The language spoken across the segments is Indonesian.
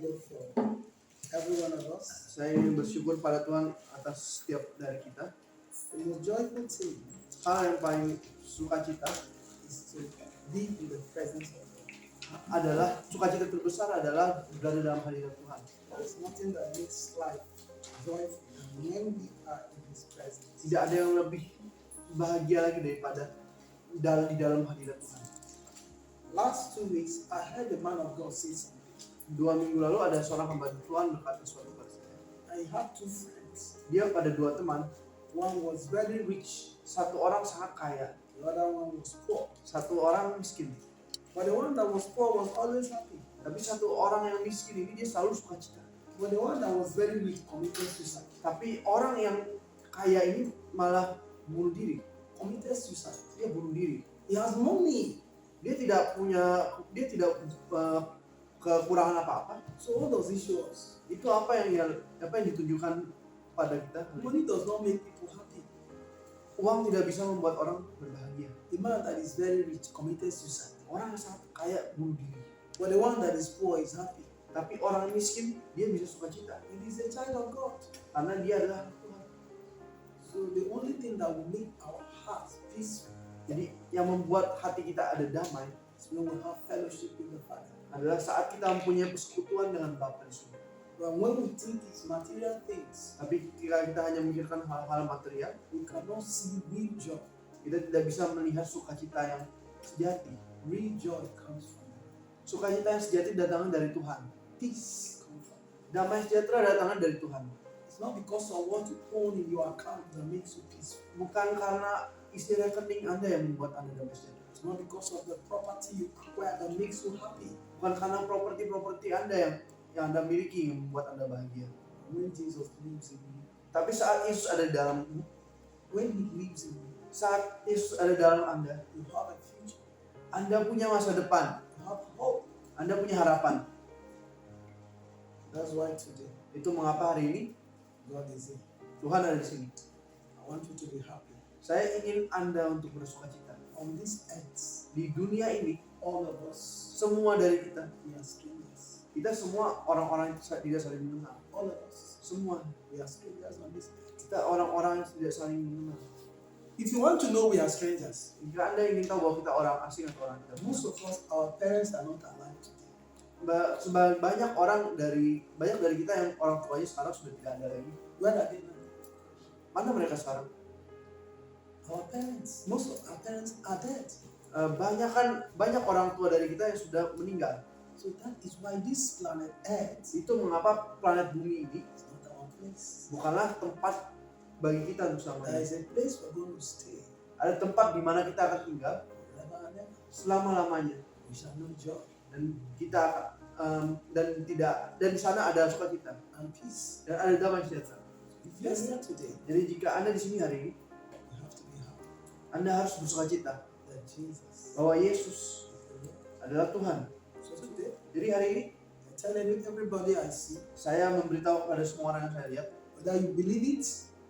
thankful for every one of us. Saya ingin bersyukur pada Tuhan atas setiap dari kita. The most joyful thing Hal yang paling sukacita is to be in the presence of God. adalah sukacita terbesar adalah berada dalam hadirat Tuhan. There is nothing that makes life joyful than when we are in His presence. Tidak ada yang lebih bahagia lagi daripada di dalam hadirat Tuhan. Last 2 weeks, I heard the man of God say something. 2 minggu lalu ada seorang hamba Tuhan berkata sesuatu pada saya. I have 2 friends. Dia pada 2 teman, One was very rich, satu orang sangat kaya, the other one was poor. satu orang miskin. But the one that was poor was always happy. Tapi satu orang yang miskin ini dia selalu sukacita. But the one that was very rich committed suicide. Tapi orang yang kaya ini malah bunuh diri. Committed suicide. Dia bunuh diri. He has money. Dia tidak kekurangan apa-apa. So what does he show us? Itu apa yang ditunjukkan pada kita. Money does not make people happy. Uang tidak bisa membuat orang berbahagia. The man that is very rich committed suicide. Orang yang sangat kaya bunuh diri. But the one that is poor is happy. Tapi orang miskin dia bisa sukacita He is a child of God. karena dia adalah Tuhan. So the only thing that will make our hearts peaceful Jadi yang membuat hati kita ada damai is when we have fellowship with the Father. adalah saat kita mempunyai persekutuan dengan Bapa di surga. But when we think it's material things, Tapi jika kita hanya memikirkan hal-hal material, we cannot see real joy. kita tidak bisa melihat sukacita yang sejati. Real joy comes from God. Sukacita yang sejati datangnya dari Tuhan. Peace comes from God. Damai sejahtera datangnya dari Tuhan. It's not because of what you own in your account that makes you peaceful. Bukan karena isi rekening Anda yang membuat Anda damai sejahtera. It's not because of the property you acquire that makes you happy. Bukan karena properti Anda yang Anda miliki yang membuat Anda bahagia. When Jesus lives in you, Tapi saat Yesus ada dalammu, when He lives in you, saat Yesus ada dalam Anda, you have a future. Anda punya masa depan, You have hope. Anda punya harapan. That's why today Itu mengapa hari ini God is here. Tuhan ada di sini. I want you to be happy. Saya ingin Anda untuk bersukacita. On this earth, Di dunia ini, all of us, semua dari kita, we are strangers. kita semua orang-orang yang tidak saling mengenal. All of us, Semua, we are strangers on this earth. kita orang-orang yang tidak saling mengenal. If you want to know we are strangers, Jika Anda ingin tahu bahwa kita orang asing atau orang tidak most mengenal, of us, our parents are not alive today. banyak dari kita yang orang tuanya sekarang sudah tidak ada lagi. Where are they now? Mana mereka sekarang? Our parents, most of our parents are dead. Banyak orang tua dari kita yang sudah meninggal. So that is why this planet Earth Itu mengapa planet bumi ini is not our place. bukanlah tempat bagi kita untuk There selamanya. is a place we're going to stay Ada tempat di mana kita akan tinggal forever and ever. selama-lamanya, We shall know joy dan di sana ada sukacita and peace. dan ada damai sejahtera. If you are here today, Jadi jika Anda di sini hari ini, you have to be happy Anda harus bersukacita that Jesus bahwa Yesus is the Lord. adalah Tuhan. So today, Jadi hari ini I'm telling everybody I see, saya memberitahu kepada semua orang yang saya lihat, whether you believe it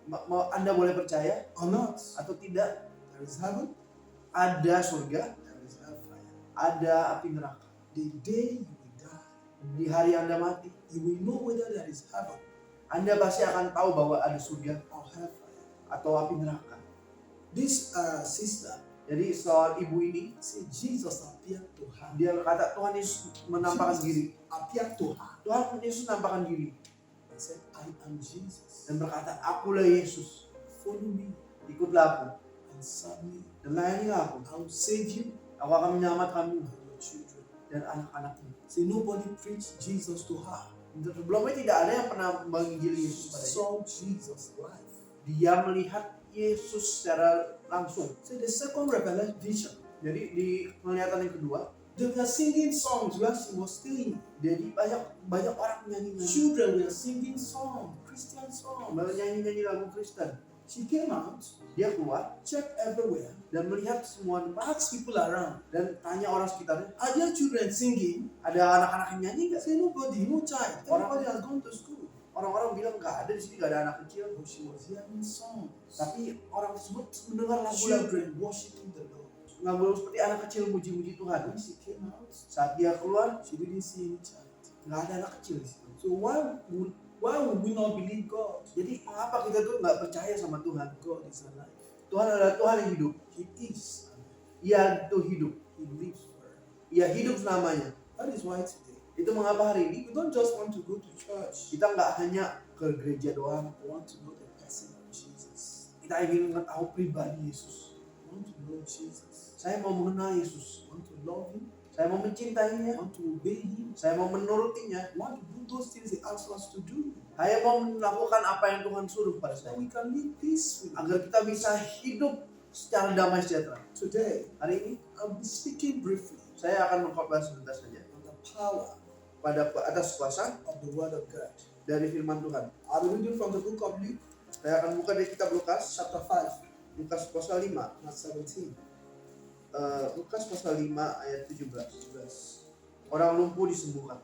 mau Anda boleh percaya or not, atau tidak, there is heaven, ada surga, there is hellfire. ada api neraka. The day you will die, Di hari Anda mati, you will know whether there is heaven Anda pasti akan tahu bahwa ada surga or hellfire. atau api neraka. This sister Jadi soal ibu ini, said Jesus appeared to her. dia berkata Tuhan Yesus menampakkan diri. Appeared to her Tuhan Yesus menampakkan diri and said, I am Jesus. dan berkata, akulah Yesus, Follow me ikutlah aku and serve me. dan layanilah aku. I will save you Aku akan menyelamatkanmu and your children. dan anak-anakmu. See, nobody preached Jesus to her. Sebelumnya tidak ada yang pernah menginjili Yesus padanya. Saw Jesus live. Dia melihat Yesus secara langsung. So the second revelation, Jadi di penglihatan yang kedua, they were singing songs where she was staying. jadi banyak orang nyanyi Children were singing songs, Christian songs. lagu Kristen. She came out, Dia keluar checked everywhere, dan melihat semua tempat asked people around, dan tanya orang sekitarnya, are there children singing? ada anak-anak yang nyanyi nggak? Say nobody, no child. Everybody has gone to school. Orang-orang bilang nggak ada di sini, nggak ada anak kecil. But she was hearing songs. Tapi orang tersebut mendengar lagu-lagu Children worshiping the Lord. seperti anak kecil muji-muji Tuhan. When she came out, Saat dia keluar, she didn't see any child. nggak ada anak kecil di situ. So why would we not believe God? Jadi mengapa kita tuh nggak percaya sama Tuhan? God is alive. Tuhan adalah Tuhan yang hidup. He is alive. Ia itu hidup. He lives forever. Ia hidup selamanya. That is why today Itu mengapa hari ini we don't just want to go to church. kita nggak hanya ke gereja doang. We want to know the person of Jesus. Kita ingin mengetahui pribadi Yesus. We want to know Jesus. Saya mau mengenal Yesus. We want to love Him. Saya mau mencintainya. We want to obey Him. Saya mau menurutinya. We want to do those things He asks us to do. Saya mau melakukan apa yang Tuhan suruh pada So saya. we can live peacefully. Agar kita bisa hidup secara damai sejahtera. Today, Hari ini I'll be speaking briefly saya akan mengkhotbah sebentar saja on the power pada atas kuasa of the Word of God. dari firman Tuhan. I'll be reading from the book of Luke, Saya akan buka dari kitab Lukas, chapter 5, Lukas pasal 5. verse 17. Lukas pasal 5 ayat 17. Orang lumpuh disembuhkan.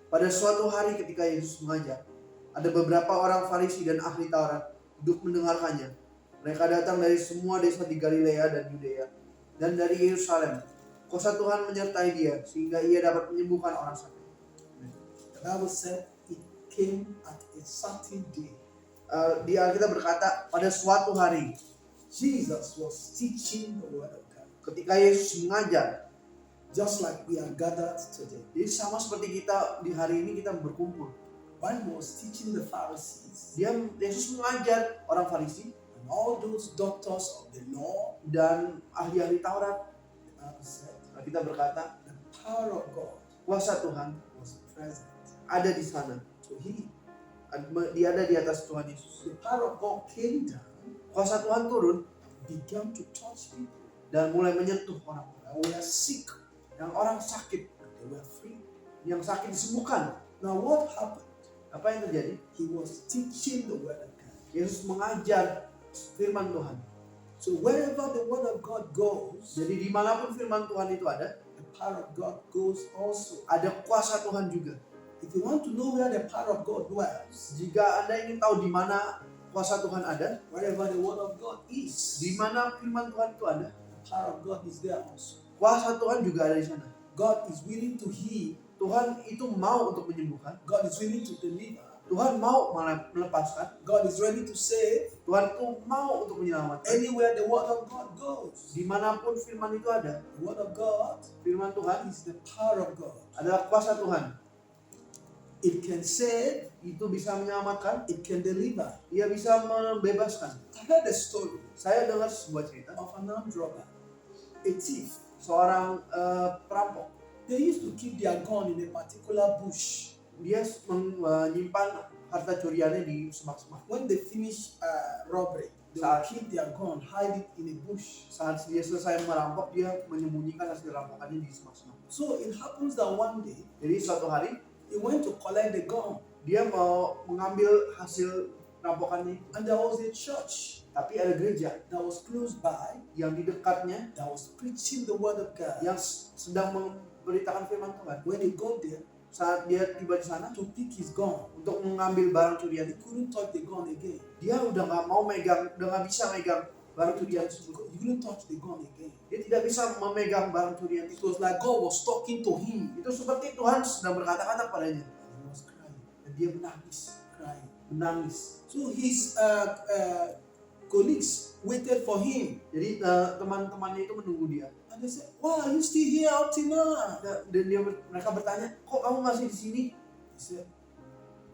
Pada suatu hari ketika Yesus mengajar, ada beberapa orang Farisi dan ahli Taurat duduk mendengarkannya. Mereka datang dari semua desa di Galilea dan Yudea dan dari Yerusalem. Kuasa Tuhan menyertai dia sehingga ia dapat menyembuhkan orang sakit. The Bible said it came at a certain day. Di Alkitab berkata pada suatu hari Jesus was teaching the Word of God, ketika Yesus mengajar. just like we are gathered today. Jadi sama seperti kita di hari ini kita berkumpul. When he was teaching the Pharisees Yesus mengajar orang Farisi and all those doctors of the law, dan ahli-ahli Taurat. the Bible said Kita berkata the power of God kuasa Tuhan was present ada di sana. to heal. Dia ada di atas Tuhan Yesus. The power of God came down Kuasa Tuhan turun and began to touch people. dan mulai menyentuh orang. And we are sick, Yang orang sakit, they were free. yang sakit disembuhkan. Now what happened? Apa yang terjadi? He was teaching the Word of God. Yesus mengajar firman Tuhan. So wherever the Word of God goes, Jadi dimanapun firman Tuhan itu ada, the power of God goes also. ada kuasa Tuhan juga. If you want to know where the power of God dwells, Jika Anda ingin tahu di mana kuasa Tuhan ada, wherever the Word of God is, di mana firman Tuhan itu ada, the power of God is there also. kuasa Tuhan juga ada di sana. God is willing to heal. Tuhan itu mau untuk menyembuhkan. God is willing to deliver. Tuhan mau melepaskan. God is ready to save. Tuhan itu mau untuk menyelamatkan. Anywhere the Word of God goes, Dimanapun firman itu ada, the Word of God firman Tuhan is the power of God. adalah kuasa Tuhan. It can save, Itu bisa menyelamatkan, it can deliver. ia bisa membebaskan. I heard a story Saya dengar sebuah cerita, of an armed robber, a thief. seorang perampok. They used to keep their gun in a particular bush. Dia menyimpan harta curiannya di semak-semak. When they finish robbery, they will keep their gun, hide it in a bush. Saat dia selesai merampok, dia menyembunyikan hasil rampokannya di semak-semak. So it happens that one day, Jadi suatu hari, he went to collect the gun, dia mau mengambil hasil rampokannya, and there was a church tapi ada gereja that was close by yang di dekatnya that was preaching the Word of God. yang sedang memberitakan firman Tuhan. When he got there Saat dia tiba di sana to pick his gun, untuk mengambil barang curian he itu, couldn't touch the gun again. dia udah nggak mau megang, udah nggak bisa megang barang curian tersebut. He couldn't touch the gun again. Dia tidak bisa memegang barang curian It itu. was like God was talking to him. Itu seperti Tuhan sedang berkata-kata padanya. And he was crying, Dan dia menangis, menangis. So his colleagues waited for him. Jadi teman-temannya itu menunggu dia. And they said, "Why are you still here up till now?" Dan mereka bertanya, kok kamu masih di sini? He said,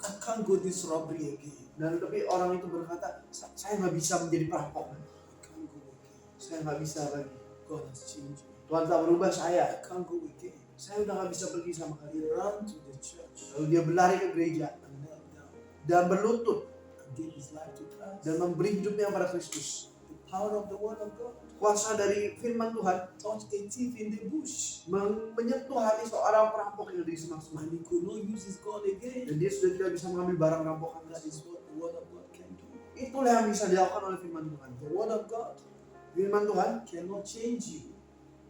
"I can't go this robbery again. Dan tapi orang itu berkata, saya nggak bisa menjadi perampok. I can't go again. Saya nggak bisa lagi. God has changed me. Tuhan telah berubah I saya. can't go again." Saya udah nggak bisa pergi sama He kalian. ran to the church Lalu dia berlari ke gereja and knelt down dan berlutut and gave his life to Christ. dan memberi hidupnya pada Kristus. The power of the Word of God Kuasa dari firman Tuhan touched a thief in the bush, menyentuh hati seorang perampok yang ada di semak-semak. and he could not use his gun again. Dan dia sudah tidak bisa mengambil barang rampokan. That is what the Word of God can do. Itulah yang bisa dilakukan oleh firman Tuhan. The Word of God Firman Tuhan, cannot change you.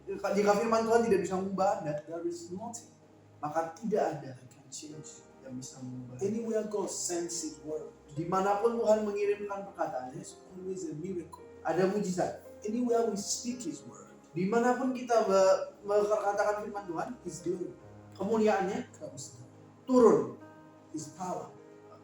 jika firman Tuhan tidak bisa mengubah Anda, There is nothing maka tidak ada that can change you. yang bisa mengubah. Anywhere God sends His word, Dimanapun Tuhan mengirimkan perkataannya, there's always a miracle. ada mujizat. Anywhere we speak His word, Dimanapun kita berkatakan firman Tuhan, His glory kemuliaannya comes down. turun. His power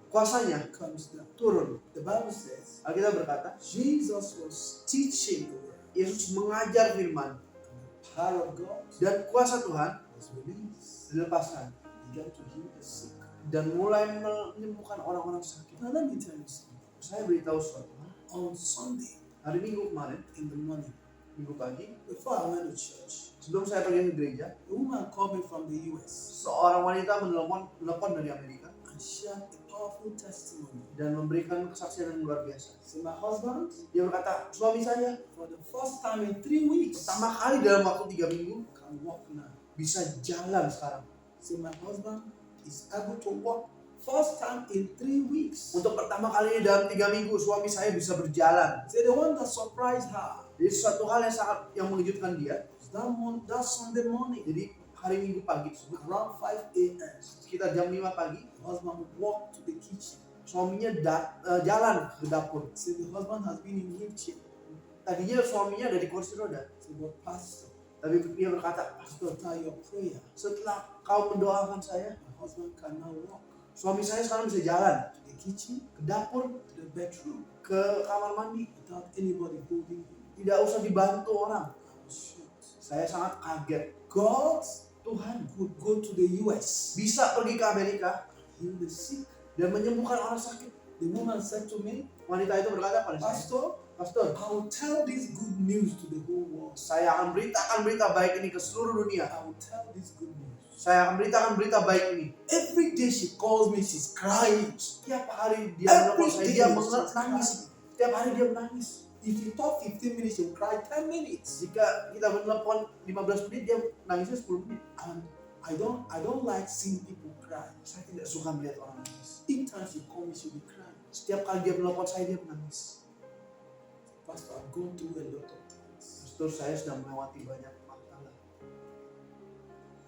Kuasanya comes down. turun. The Bible says Alkitab berkata, Jesus was teaching the word. Yesus mengajar firman And the power of God dan kuasa Tuhan was released. dilepaskan He began to heal the sick. dan mulai menyembuhkan orang-orang sakit. Now let me tell you something. Saya beritahu sesuatu. On Sunday Hari Minggu kemarin, in the morning, Minggu pagi, before I went to church, sebelum saya pergi ke gereja, a woman called me from the US seorang wanita menelpon dari Amerika and shared a powerful testimony. dan memberikan kesaksian yang luar biasa. So my husband, Dia berkata, suami saya for the first time in 3 weeks, pertama kali dalam waktu 3 minggu can walk now. bisa jalan sekarang. So my husband is able to walk first time in 3 weeks. Untuk pertama kalinya dalam 3 minggu suami saya bisa berjalan. So the one that surprised her Jadi suatu hal yang mengejutkan dia. was that Sunday morning Jadi hari Minggu pagi tersebut around 5 a.m. sekitar jam 5 pagi, The husband would walk to the kitchen. suaminya jalan ke dapur. So the husband has been in wheelchair. Tadinya suaminya ada di kursi roda, So but pastor, tapi dia berkata, "Pastor, after your prayer, setelah kau mendoakan saya, my husband can now walk suami saya sekarang bisa jalan to the kitchen, ke dapur, to the bedroom ke kamar mandi, without anybody holding him." tidak usah dibantu orang." I was shocked. Saya sangat kaget. God Tuhan could go to the US, bisa pergi ke Amerika heal the sick. dan menyembuhkan orang sakit. The woman said to me, Wanita itu berkata pada saya, Pastor, "Pastor, I will tell this good news to the whole world. saya akan beritakan berita baik ini ke seluruh dunia. I will tell this good news." Saya akan beritakan berita baik ini." Every day she calls me, she's crying. Setiap hari dia menelpon saya, dia she's menangis. crying. Setiap hari dia menangis. If you talk 15 minutes, she'll cry 10 minutes. Jika kita menelpon 15 menit, dia nangisnya 10 menit. And I don't like seeing people cry. Saya tidak suka melihat orang nangis. Each time she calls me, she'll be crying. Setiap kali dia menelpon saya, dia menangis. Pastor, I've gone through a lot of things. Pastor, saya sudah melewati banyak masalah.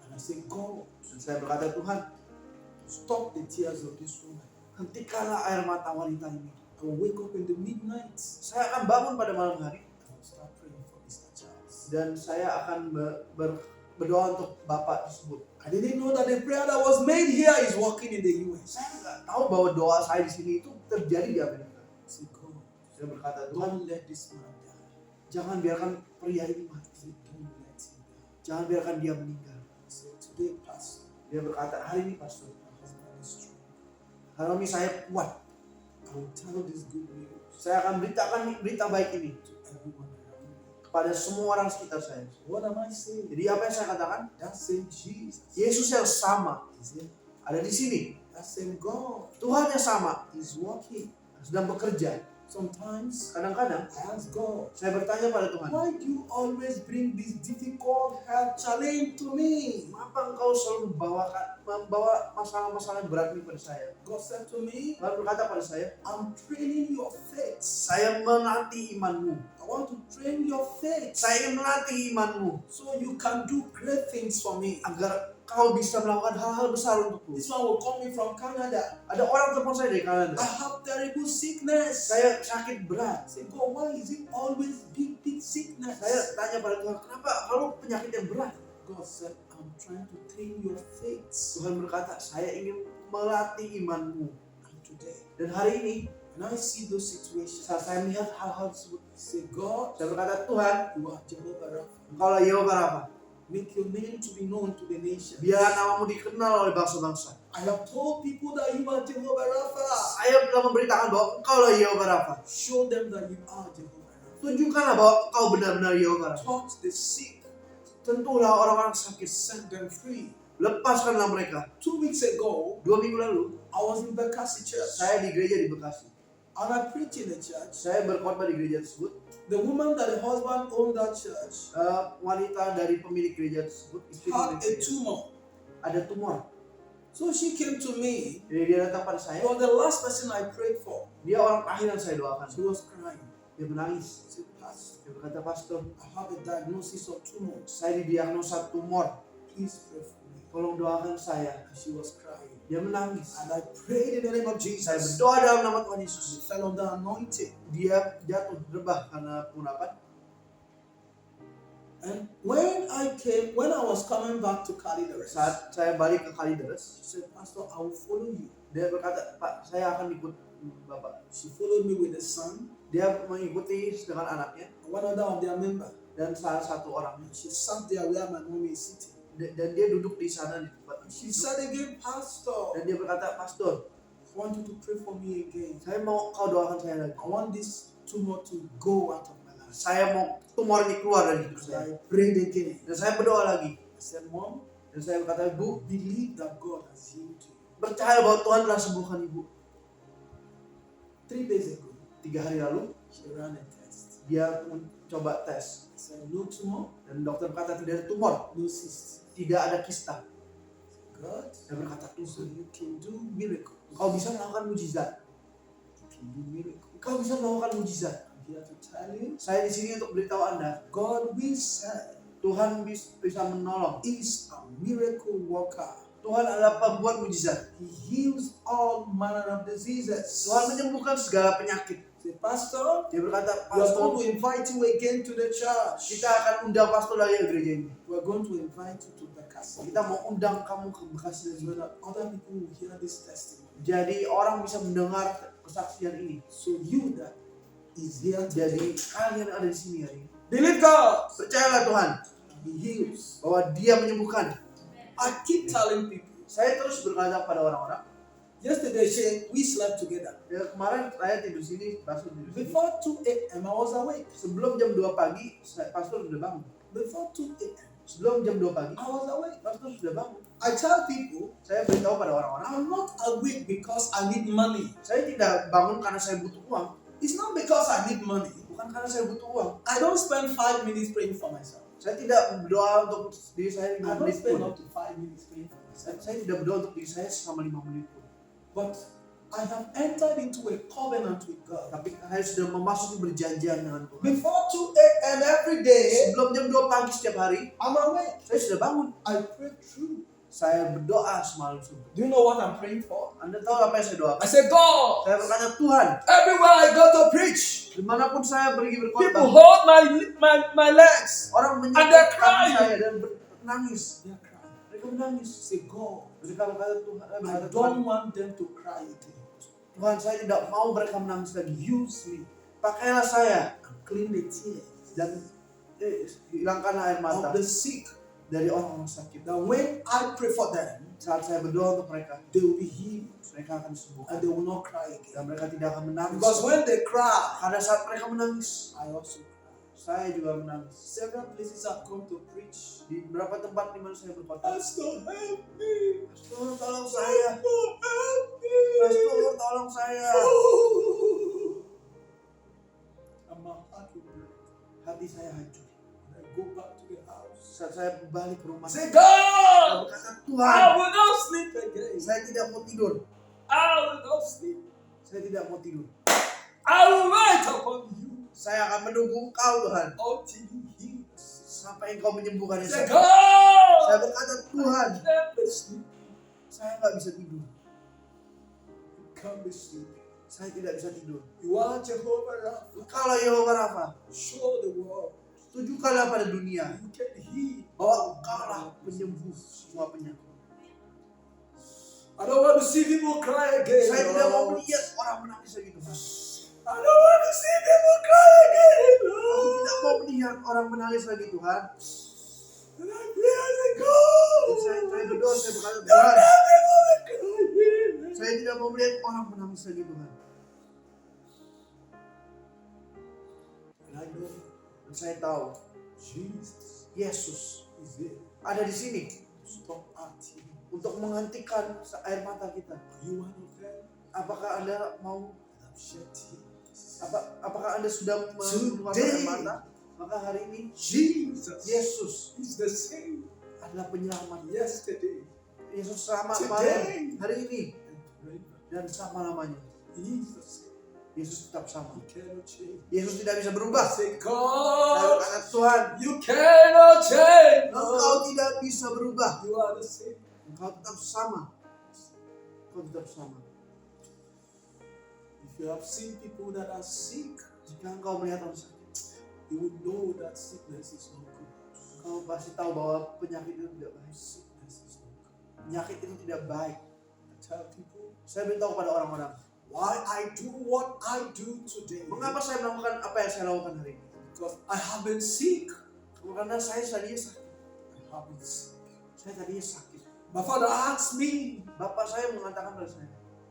And I say, God, Dan saya berkata, Tuhan, stop the tears of this woman. hentikanlah air mata wanita ini. I will wake up in the midnight. Saya akan bangun pada malam hari I will start praying for Mr. Charles. dan saya akan berdoa untuk Bapak tersebut. I didn't know that the prayer that was made here is working in the US. Saya nggak tahu bahwa doa saya di sini itu terjadi di Amerika. I say, God, Saya berkata, Tuhan, don't let this man die. jangan biarkan pria ini I mati. say, don't let him die. Jangan biarkan dia meninggal. I say, today, Pastor, Dia berkata, hari ini Pastor, my husband is strong. hari ini saya kuat. I will tell this good news Saya akan beritakan berita baik ini to everyone around me. kepada semua orang sekitar saya. What am I saying? Jadi apa yang saya katakan? That same Jesus Yesus yang sama is here. ada di sini. That same God Tuhan yang sama is working. sedang bekerja. Sometimes Kadang-kadang I ask God, saya bertanya pada Tuhan, why do you always bring this difficult health challenge to me? mengapa engkau selalu membawa masalah-masalah berat ini pada saya? God said to me, Tuhan berkata pada saya, I'm training your faith. saya melatih imanmu. I want to train your faith Saya ingin melatih imanmu so you can do great things for me. agar kau bisa melakukan hal-hal besar untukku. This one will call me from Canada. Ada orang telepon saya dari Kanada. I have terrible sickness. Saya sakit berat. I say, God, why is it always big sickness? Saya tanya pada Tuhan, kenapa kalau penyakit yang berat? God said, I'm trying to train your faith. Tuhan berkata, saya ingin melatih imanmu. And today, Dan hari ini, when I see those situations, saat saya melihat hal-hal tersebut, I say, God, saya berkata, Tuhan, you are Jehovah Rapha. engkaulah Yehova Rafa. Make your name to be known to the nations. Biar namamu dikenal oleh bangsa-bangsa. I have told people that you are Jehovah Rapha. Saya telah memberitakan bahwa engkaulah Yehova Rafa. Show them that you are Jehovah Rapha. Tunjukkanlah bahwa engkau benar-benar Yehova Rafa. Touch the sick, Tentulah orang-orang sakit, set them free. lepaskanlah mereka. 2 weeks ago, 2 minggu lalu, I was in Bekasi Church saya di gereja di Bekasi. and I preached in the church. Saya berkhotbah di gereja tersebut. The woman that the husband owned that church Wanita dari pemilik gereja tersebut, istri had pemilik a gereja, tumor. ada tumor. So she came to me. Jadi dia datang pada saya. She was the last person I prayed for. Dia orang terakhir yang saya doakan. She was crying. Dia menangis. She said, Pastor, Dia berkata, Pastor, I have a diagnosis of tumor. saya didiagnosa tumor. Please pray for me. Tolong doakan saya. And she was crying. Dia menangis. And I prayed in the name of Saya Jesus. berdoa dalam nama Tuhan She Yesus. fell under anointing. Dia jatuh rebah karena pengurapan. And when I was coming back to Kalideres, Saat saya balik ke Kalideres, she said, Pastor, I will follow you. dia berkata, Pak, saya akan ikut Bapak. She followed me with the son, Dia mengikuti dengan anaknya one other of their member. dan salah satu orangnya. She sat there where my mom is sitting. Dan dia duduk di sana di tempat. She said again, Pastor, Dan dia berkata, Pastor, I want you to pray for me again. saya mau kau doakan saya lagi. I want this tumor to go out of my life. Saya mau tumor ini keluar dari hidup saya. I prayed again. Dan saya berdoa lagi. I said, Mom, Dan saya berkata, Bu, believe that God has healed you. percaya bahwa Tuhan telah sembuhkan ibu. 3 days ago, 3 hari lalu, she ran a test. dia mencoba tes. I said, no tumor, Dan dokter berkata tidak ada tumor, no cyst. tidak ada kista. God, Saya berkata, so Tuhan, you can do miracles. kau bisa melakukan mujizat. You can do miracles. Kau bisa melakukan mujizat. I'm here to tell you, Saya di sini untuk beritahu Anda, God we serve Tuhan bisa menolong. is a miracle worker. Tuhan adalah pembuat mujizat. He heals all manner of diseases. Tuhan menyembuhkan segala penyakit. Say, Pastor, Dia berkata, we are going Pastor, to invite you again to the church. kita akan undang pastor lagi ke gereja ini. We are going to invite you to Bekasi. Kita mau undang kamu ke Bekasi lagi. So that other people will hear this testimony. Jadi orang bisa mendengar kesaksian ini. So you that is here today, Jadi kalian ada di sini hari ini. believe God. Percayalah Tuhan He heals. bahwa Dia menyembuhkan. I keep telling people. Saya terus berkata pada orang-orang. Yesterday, we slept together. Ya, kemarin saya tidur sini, pastor tidur sini. Before 2 a.m., I was awake. Sebelum jam 2 pagi, pastor sudah bangun. Before 2 a.m., Sebelum jam 2 pagi, I was awake. pastor sudah bangun. I tell people, Saya beritahu pada orang-orang, I'm not awake because I need money. saya tidak bangun karena saya butuh uang. It's not because I need money. Bukan karena saya butuh uang. I don't spend 5 minutes praying for myself. Saya tidak berdoa untuk diri saya I 5 don't menit spend pun. up to 5 minutes praying for myself. Saya tidak berdoa untuk diri saya selama 5 menit pun. But I have entered into a covenant with God. Tapi saya sudah memasuki perjanjian dengan Tuhan. Before 2 a.m. every day, Sebelum jam 2 pagi setiap hari, I'm awake. saya sudah bangun. I pray through. Saya berdoa semalam subuh. Do you know what I'm praying for? Anda tahu apa yang saya doakan? I say, God, Saya berkata, Tuhan, everywhere I go to preach, dimanapun saya pergi people berkhotbah, hold my legs. orang And menyentuh they're kaki crying. saya dan menangis. They're crying. Mereka menangis. Say, God, Mereka berkata, Tuhan, I berkata, Tuhan, don't want them to cry again. Tuhan, saya tidak mau mereka menangis lagi. Use me. Pakailah saya And clean the tears dan hilangkan air mata of the sick. dari orang-orang sakit. That when I pray for them, Saat saya berdoa untuk mereka, they will be healed mereka akan disembuhkan and they will not cry again. dan mereka tidak akan menangis. Because when they cry, Karena saat mereka menangis, I also cry. saya juga menangis. Several places I've come to preach. Di beberapa tempat di mana saya berkhotbah, Pastor, help me. Pastor, tolong saya. Pastor, help me. Pastor, tolong saya. And my heart will break. Hati saya hancur. When I go back to the house, Saat saya balik ke rumah, say, saya God, berkata, I Tuhan, will not sleep again. saya tidak mau tidur. I will not sleep. Saya tidak mau tidur. I will wait upon you Saya akan menunggu Engkau, Tuhan, until you heal. sampai Engkau menyembuhkan yang Say, sakit. God, Saya berkata, Tuhan, I can't be sleeping. saya nggak bisa tidur. You can't be sleeping. Saya tidak bisa tidur. You are Jehovah Rapha. Engkaulah Yehova Rafa. Show the world Tunjukkanlah pada dunia you can heal. bahwa Engkaulah penyembuh semua penyakit. I don't want to see people cry again. Saya tidak mau Lord. melihat orang menangis lagi, Tuhan. I don't want to see people cry again. Aku Lord. tidak mau melihat orang menangis lagi, Tuhan. And I pray as I go. Saya berdoa, saya berkata, Don't Tuhan, let people cry again. saya tidak mau melihat orang menangis lagi, Tuhan. And I know Dan saya tahu, Jesus Yesus is there ada di sini to stop our tears. untuk menghentikan air mata kita. Are you one of them Apakah Anda mau? that have shed tears? Apakah Anda sudah mengeluarkan air mata? Maka hari ini Jesus Yesus is the same adalah penyelamat. yesterday Yesus sama Today. kemarin, hari ini, and forever. dan selama-lamanya. He is the same. Yesus tetap sama. You cannot change. Yesus tidak bisa berubah. Say, Saya God, berkata, Tuhan, you cannot change. Engkau tidak bisa berubah. You are the same. Engkau tetap sama. Engkau tetap sama. If you have seen people that are sick, Jika engkau melihat orang sakit, you will know that sickness is not good. Kamu pasti tahu bahwa penyakit itu tidak baik. Sickness is not good. Penyakit itu tidak baik. I tell people, Saya beritahu pada orang-orang, why I do what I do today? mengapa saya melakukan apa yang saya lakukan hari ini? Because I have been sick. Karena saya tadinya sakit. I have been sick. Saya tadinya sakit. My father asked me, Bapak saya mengatakan pada saya,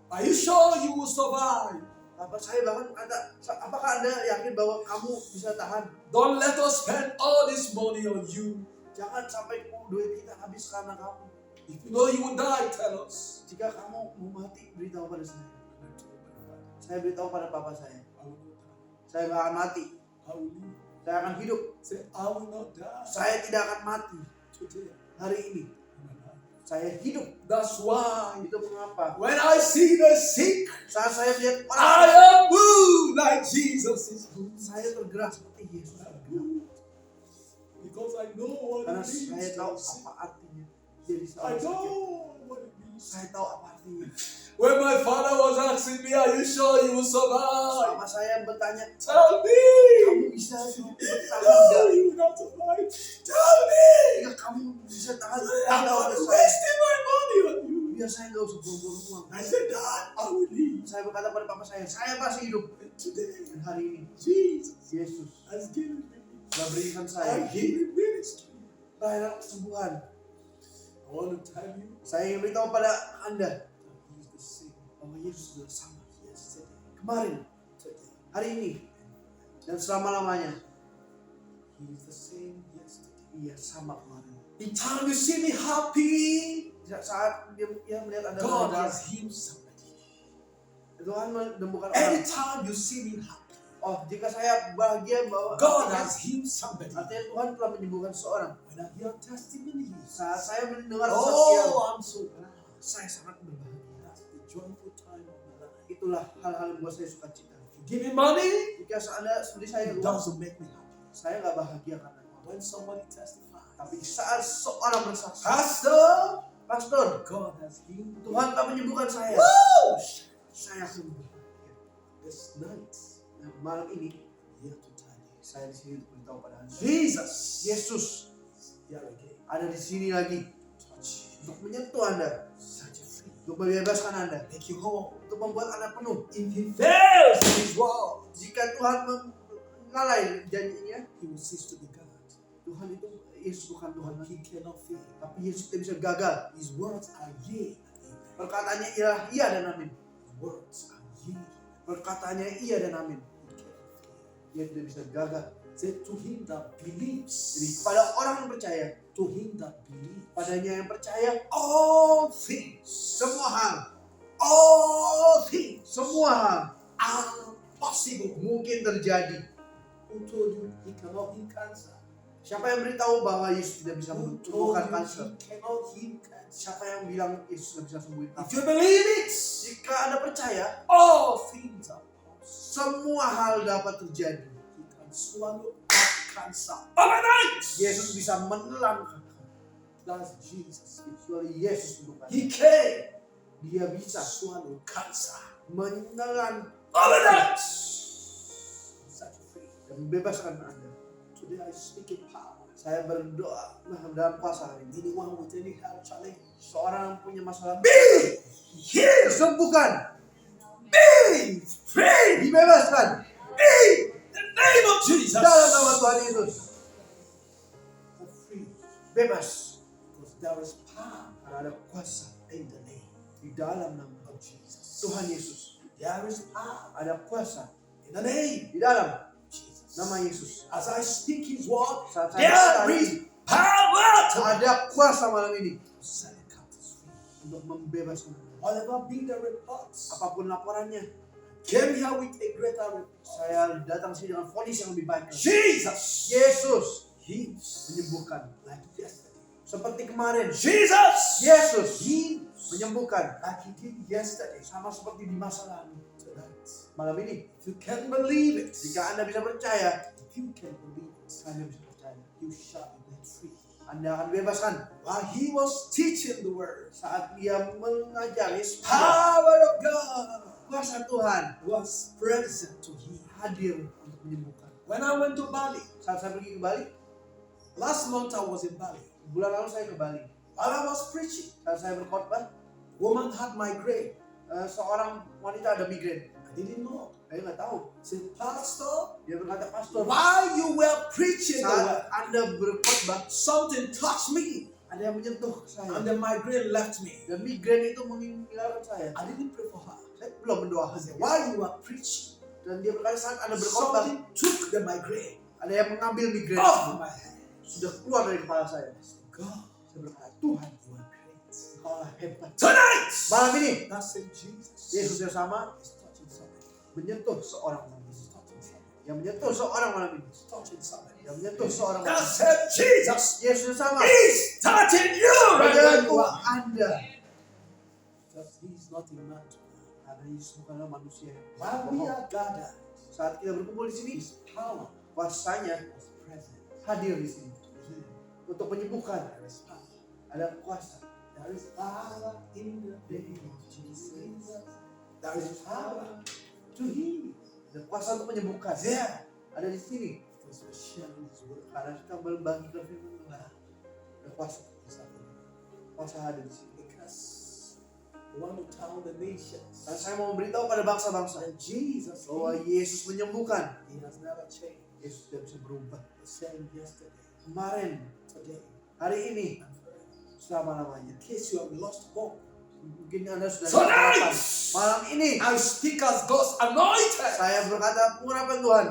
are you sure you will survive? Bapak saya bahkan kata, apakah Anda yakin bahwa kamu bisa tahan? Don't let us spend all this money on you. Jangan sampai duit kita habis karena kamu. If you know you will die, tell us. Jika kamu mau mati, beritahu pada saya. And I told my father, Saya beritahu pada papa saya, I will not die. saya nggak akan mati. I will live. Saya akan hidup. Say, I will not die Saya tidak akan mati today. hari ini. I'm alive. Saya hidup. That's why Itu mengapa? when I see the sick, Saat saya lihat I orang, am moved like Jesus is moved. saya tergerak seperti Yesus I'm tergerak. moved because I know what Karena it means saya to tahu be sick. apa artinya jadi I seorang sakit. know what it means. Saya tahu apa artinya. When my father was asking me, are you sure you will survive? Selama saya bertanya, Tell me. kamu bisa bertahan No, enggak? you will not survive. Tell me. Jika kamu bisa tahan, I'm beritahu not pada saya. wasting my money on you. Biar saya nggak usah buang-buang uang. I said, Dad, I will leave. Saya berkata pada papa saya masih hidup. And today, Dan hari ini, Jesus Yesus has given me telah berikan a saya healing ministry. pelayanan kesembuhan. I want to tell you Saya ingin beritahu pada Anda that He's the same bahwa Yesus adalah sama yesterday, kemarin, today, hari ini, dan selama-lamanya. He is the same yesterday. Iya, sama kemarin. In time you see me happy, Saat dia melihat Anda God bahagia, has healed somebody. Tuhan menemukan orang. Anytime you see me happy, Oh, jika saya bahagia bahwa God artinya, has healed somebody. artinya Tuhan telah menyembuhkan seorang. When I hear testimonies, Saat saya mendengar kesaksian, oh, I'm so glad. saya sangat berbahagia. That's the joyful time of my life. Itulah hal-hal yang membuat saya suka cita. If you give me money, Jika Anda seperti saya, it doesn't make me happy. saya nggak bahagia karena uang. When somebody testifies, Tapi saat seorang bersaksi, Pastor, Pastor, God has healed me. Tuhan telah menyembuhkan saya. Woo! Saya akan berbahagia. This night, Nah, malam ini I'm here to tell you, saya di sini untuk beritahu pada Anda. Jesus, Yesus is here again. ada di sini lagi Touch you, untuk menyentuh Anda, set you free, untuk membebaskan Anda, make you whole. untuk membuat Anda penuh. If He fails in His word, Jika Tuhan mengalai janjinya, He will cease to be God. Tuhan itu Yesus bukan Tuhan But lagi, He cannot fail. tapi Yesus tidak bisa gagal. His words are yea and amen. Perkataannya ialah iya dan amin. His words are yea. Perkataannya iya dan amin. He cannot fail. Dia tidak bisa gagal. Say to him that believes. Jadi pada orang yang percaya, To him that believes. padanya yang percaya, All things. semua hal, All things semua hal are possible. mungkin terjadi. Who told you he cannot heal cancer? Siapa yang beritahu bahwa Yesus tidak bisa Who told menyembuhkan you kanker? he cannot heal cancer? Siapa yang bilang Yesus tidak bisa sembuhin If kanker? you believe it, Jika Anda percaya, all things are possible. semua hal dapat terjadi. He can swallow up cancer overnight. Yesus bisa menelan kanker. That's Jesus. Kecuali Yesus bukan. He came Dia bisa swallow cancer menelan overnight. Set you free. dan membebaskan Anda. Today I speak in power. Saya berdoa dalam kuasa hari ini. Anyone with any health challenge, Seorang yang punya masalah, be healed, sembuhkan, be free, dibebaskan be the name of Jesus. dalam nama Tuhan Yesus. For free, Bebas because there is power karena ada kuasa in the name di dalam nama of Jesus. Tuhan Yesus. There is power Ada kuasa in the name di dalam of Jesus. nama Yesus. As I speak His word, Saat saya there berkata, is power to ada kuasa malam ini set the captives free. untuk membebaskan Anda. Whatever be the reports, Apapun laporannya, came here with a greater report. saya datang sini dengan vonis yang lebih baik. Jesus Yesus heals menyembuhkan like yesterday. seperti kemarin. Jesus Yesus heals menyembuhkan like He did yesterday. sama seperti di masa lalu. Tonight, Malam ini, if you can believe it, jika Anda bisa percaya, if you can believe it, Anda bisa percaya. you shall be made free. Anda akan bebaskan. While He was teaching the word, Saat dia mengajari, power of God kuasa Tuhan was present to Him. hadir untuk menyembuhkan. When I went to Bali, Saat saya pergi ke Bali, Last month I was in Bali. Bulan lalu saya ke Bali. While I was preaching, Saat saya berkhotbah, woman had migraine. seorang wanita ada migrain. I didn't know. Saya nggak tahu. Said, Pastor, Dia berkata, pastor, while you were preaching the word, saat Anda berkhotbah, something touched me, ada yang menyentuh saya. and the migraine left me. Dan migrain itu meninggalkan saya. I didn't pray for her. Saya belum berdoa. I said, while you were preaching, Dan dia berkata, saat Anda berkhotbah, something took the migraine ada yang mengambil migrain off my head. sudah keluar dari kepala saya. God, Saya berkata, Tuhan, you are great. Engkaulah hebat. Tonight, Malam ini, that same Jesus Yesus yang sama is touching somebody. menyentuh seorang malam ini. He's touching somebody. Yang menyentuh seorang malam ini. He's touching somebody. Yang menyentuh seorang malam That ini. same Jesus Yesus yang sama is touching you right where you menyentuh are. Anda. Because he's not a man to lie. Karena Yesus bukanlah manusia yang While we bohong. are gathered, Saat kita berkumpul di sini, his power kuasanya is present. hadir di sini untuk menyembuhkan. There is power. Ada kuasa. There is power in the name of Jesus. There is power to heal. Ada kuasa untuk menyembuhkan. There. Ada di sini. Because we're sharing his word. Karena kita membagikan firman Tuhan. Ada kuasa. Is happening. Kuasa hadir di sini. Because we want to tell the nations Dan saya mau memberitahu pada bangsa-bangsa that Jesus, bahwa Yesus menyembuhkan. he has never changed. Yesus tidak bisa berubah. The same yesterday, Kemarin, today, hari ini, and forever. selama-lamanya. In case you have lost hope, Mungkin Anda sudah Tonight! harapan. Malam ini, I speak as God's anointed. saya berkata pengurapan Tuhan.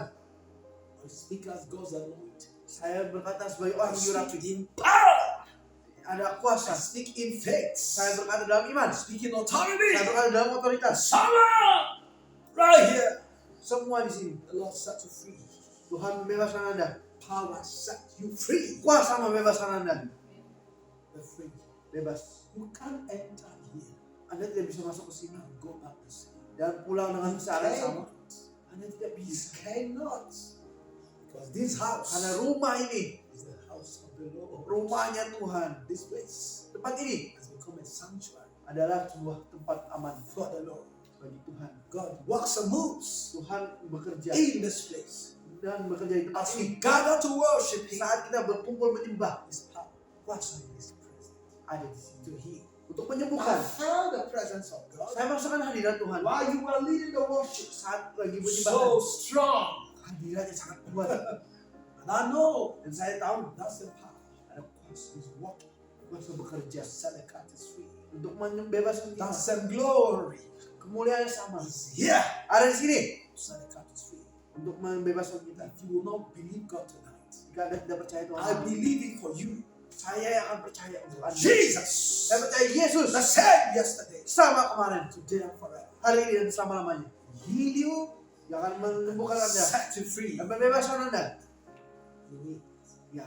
I speak as God's anointed. Saya berkata sebagai I orang diurapi. speak in power. Ada I kuasa. speak in faith. Saya berkata dalam iman. I speak in Saya authority. berkata dalam otoritas. Someone right here. Semua di sini. The Lord set you free. Tuhan membebaskan Anda. Power set you free. Kuasa membebaskan Anda. The free. Bebas. You can't enter here Anda tidak bisa masuk ke sini and go back the same. dan pulang dengan cara yang sama. Cannot. Anda tidak You bisa. cannot. Because this house Karena rumah ini, is the house of the Lord. rumahnya Tuhan. This place Tempat ini has become a sanctuary adalah sebuah tempat aman for the Lord. bagi Tuhan. God works and moves Tuhan bekerja in this place. dan bekerja di tempat As ini. we gather to worship Him, Saat kita berkumpul menyembah, His power kuasa is present ada di sini to heal. untuk I menyembuhkan. felt the presence of God Saya merasakan hadirat Tuhan while you were leading the worship. saat lagi So menyembah. strong. Hadiratnya sangat kuat And I know dan saya tahu that's the power. ada kuasa He's working kuasa bekerja to set the captives free. untuk membebaskan kita. That same glory Kemuliaan yang sama is here ada di sini to set the captives free. untuk membebaskan kita. If you will not believe God tonight, Jika Anda tidak percaya Tuhan, I believe it for you. saya yang akan percaya untuk Anda. Jesus, Saya percaya Yesus the same yesterday, sama kemarin, today, and forever. hari ini dan selama-lamanya. Heal you, Yang akan menyembuhkan Anda set you free. dan membebaskan Anda. You will. Ya,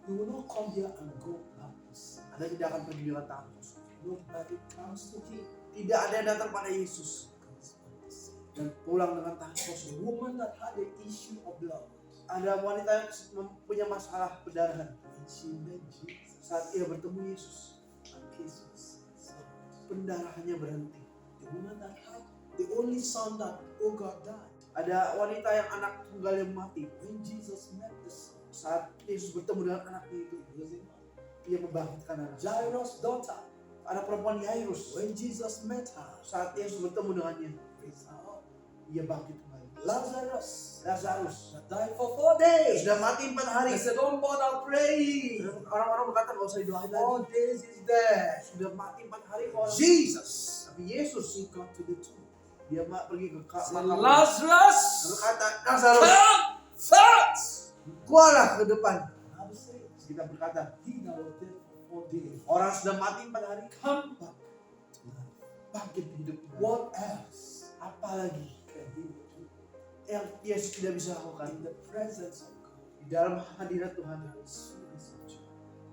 You will not come here and go backwards. Anda tidak akan pergi dengan tangan kosong. Nobody comes to Him. Tidak ada yang datang pada Yesus Comes back the same. dan pulang dengan tangan The kosong. woman that had the issue of blood, Ada wanita yang punya masalah pendarahan. when she met Jesus, Saat ia bertemu Yesus, and cases stopped. pendarahannya berhenti. The woman that had the only son that, oh God, died. Ada wanita yang anak tunggalnya mati. When Jesus met the son, Saat Yesus bertemu dengan anaknya itu, he was in ia membangkitkan anak. Jairus' daughter. Anak perempuan Yairus, When Jesus met her, saat Yesus bertemu dengannya, raised her up. ia bangkit kembali. Lazarus Lazarus that died for 4 days. sudah mati 4 hari. He said, don't bother praying. Orang-orang berkata nggak usah didoain 4 lagi. days is dead. Sudah mati 4 hari kok. Jesus, Tapi Yesus he got to the tomb. dia pergi ke Said, makam. Lazarus, Berkata, Lazarus, come first. keluarlah ke depan. Bible says, Kita berkata, he that was dead for 4 days, orang sudah mati 4 hari, come back to life. bangkit hidup. What else Apalagi can he do? yang Yesus tidak bisa lakukan. In the presence of God, Di dalam hadirat Tuhan there is fullness of joy.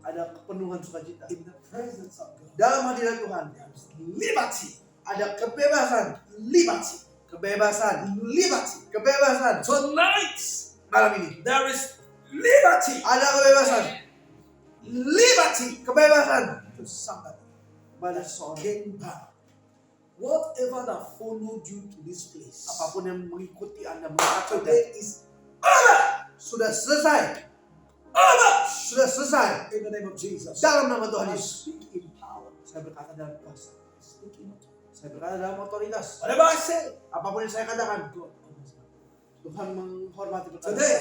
ada kepenuhan sukacita. In the presence of God, Dalam hadirat Tuhan there is liberty. ada kebebasan, Liberty. kebebasan, Liberty. kebebasan. Tonight, Malam ini there is liberty. ada kebebasan, Liberty kebebasan to somebody. pada seorang. Getting back. Whatever that followed you to this place, Apapun yang mengikuti Anda, mengatakan today is sudah selesai. over. sudah selesai in the name of Jesus. dalam nama Tuhan I Yesus. speak in power. Saya berkata dalam kuasa. I speak in authority. Saya berkata dalam otoritas. Whatever I say, Apapun yang saya katakan, God honors me. Tuhan menghormati perkataan. Today,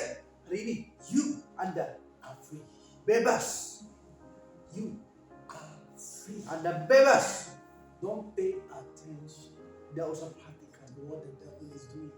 Hari ini, you Anda are free. bebas. You are free. Anda bebas. Don't pay attention Tidak usah perhatikan to what the devil is doing.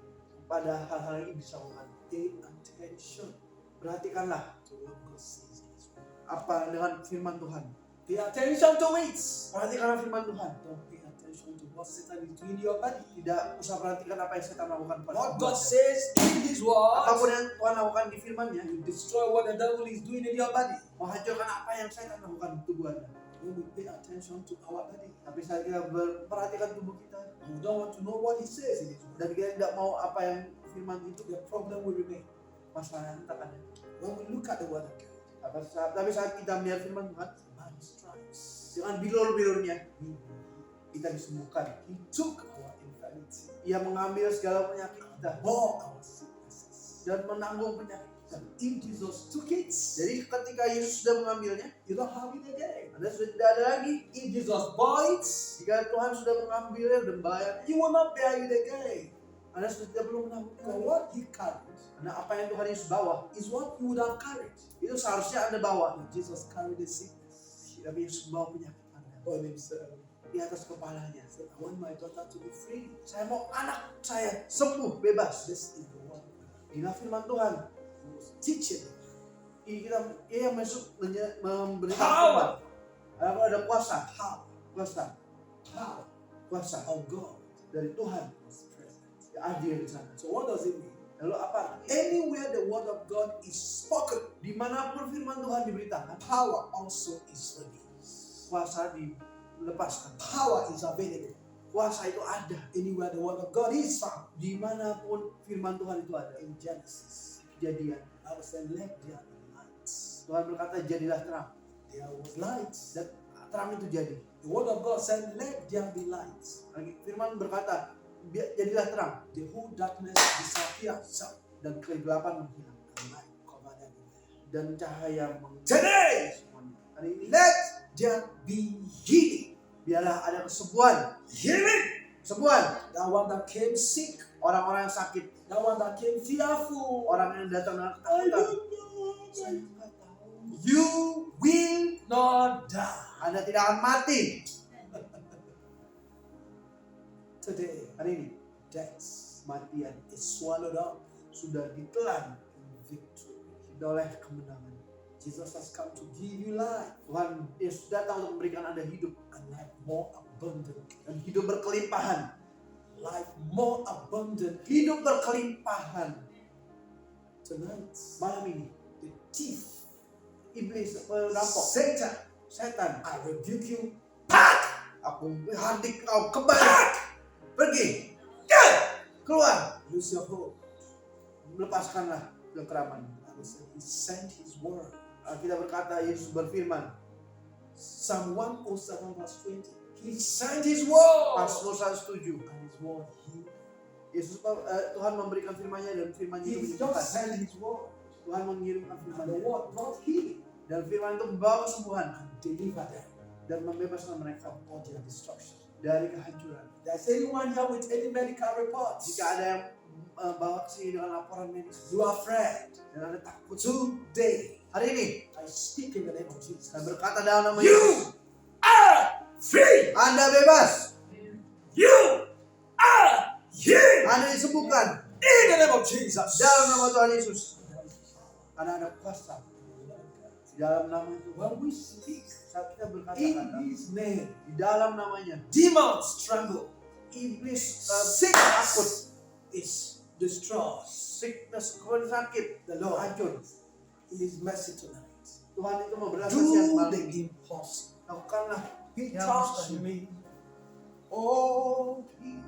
pada hal-hal yang bisa melakukan. Pay attention Perhatikanlah to what God says in His word. apa dengan firman Tuhan. Pay attention to it. Perhatikanlah firman Tuhan. Don't pay attention to what Satan is doing in your body. Tidak usah perhatikan apa yang setan lakukan pada What tubuh God Anda. says in His Apapun word yang Tuhan lakukan di firman-Nya, will destroy what the devil is doing in your body. menghancurkan apa yang setan lakukan di tubuh Anda. When we pay attention to our body, Tapi saat kita memperhatikan tubuh kita and we don't want to know what He says in His word, dan kita tidak mau apa yang firman itu, the problem will remain. masalah tetap ada. When we look at the word of God, Tapi saat kita melihat firman Tuhan, by His stripes, dengan bilur-bilurnya we kita disembuhkan. He took our infirmity, Ia mengambil segala penyakit kita bore our sicknesses. dan menanggung penyakit kita. And if Jesus took it, Jadi ketika Yesus sudah mengambilnya, you don't have it again. Anda sudah tidak ada lagi. If Jesus bore it, Jika Tuhan sudah mengambilnya dan bayar, you will not bear it again. Anda sudah tidak perlu For menanggung. what He carried Karena apa yang Tuhan Yesus bawa, is what you would have carried. itu seharusnya Anda bawa. But Jesus carried the sickness Tapi Yesus membawa penyakit Anda on Himself. di atas kepalanya. He said, I want my daughter to be free. Saya mau anak saya sembuh, bebas. This is the word of God. Inilah firman Tuhan. He was teaching Ia yang masuk memberikan Power. firman. Ada kuasa, power, kuasa, power kuasa of God dari Tuhan was present. yang hadir di sana. So what does it mean? Lalu apa? Anywhere the word of God is spoken, Dimanapun firman Tuhan diberitakan, power also is released. kuasa dilepaskan. Power is available. Kuasa itu ada. Anywhere the word of God is found. Dimanapun firman Tuhan itu ada. In Genesis, Kejadian. I was saying, let there be light. Tuhan berkata, jadilah terang. There was light. Dan terang itu jadi. The word of God said, let there be light. Lagi firman berkata, jadilah terang. The whole darkness disappears. Dan kegelapan menghilang. And light covered everywhere. Dan cahaya menghilang Today, semuanya. Hari ini, let there be healing. biarlah ada kesembuhan. Healing. Kesembuhan. That one that came sick. Orang-orang yang sakit. That one that came fearful. Orang yang datang dengan I ketakutan. don't know. Saya nggak tahu. You will not die. Anda tidak akan mati. Today, Hari ini, death kematian is swallowed up sudah ditelan in victory. oleh kemenangan. Jesus has come to give you life Tuhan Yesus datang untuk memberikan Anda hidup and life more abundantly. dan hidup berkelimpahan. Life more abundantly. Hidup berkelimpahan. Tonight, Malam ini, the thief, iblis, perampok, Satan, setan, I rebuke you. aku hardik kau kembali, pergi, keluar, Lose your hold. lepaskanlah kekeraman. Bible said He sent His word. Kita berkata Yesus berfirman, Psalm 107 verse 20. He sent His word. Mazmur 107. And His word healed. Yesus Tuhan memberikan firman-Nya dan firman-Nya itu He menyembuhkan. just sent His word. Tuhan mengirimkan And the firman-Nya word brought healing dan firman itu membawa kesembuhan and deliver them dan membebaskan mereka from all their destruction. dari kehancuran. There's anyone here with any medical reports? Jika ada yang bawa ke sini dengan laporan medis You are afraid. dan Anda takut, Today, hari ini I speak in the name of Jesus. saya berkata dalam nama You Yesus, are free. Anda bebas, You are healed. Anda disembuhkan In the name of Jesus. dalam nama Tuhan Yesus. Karena ada kuasa di dalam nama itu. When we speak Saat kita in berkata-kata His name, di dalam namanya, demons tremble. iblis Sickness takut, is destroyed. sickness, kemudian sakit, The Lord hancur. in His mercy tonight. Tuhan itu mau belas kasihan Do malam the ini. impossible. Lakukanlah He yang touched mustahil. me. Oh, He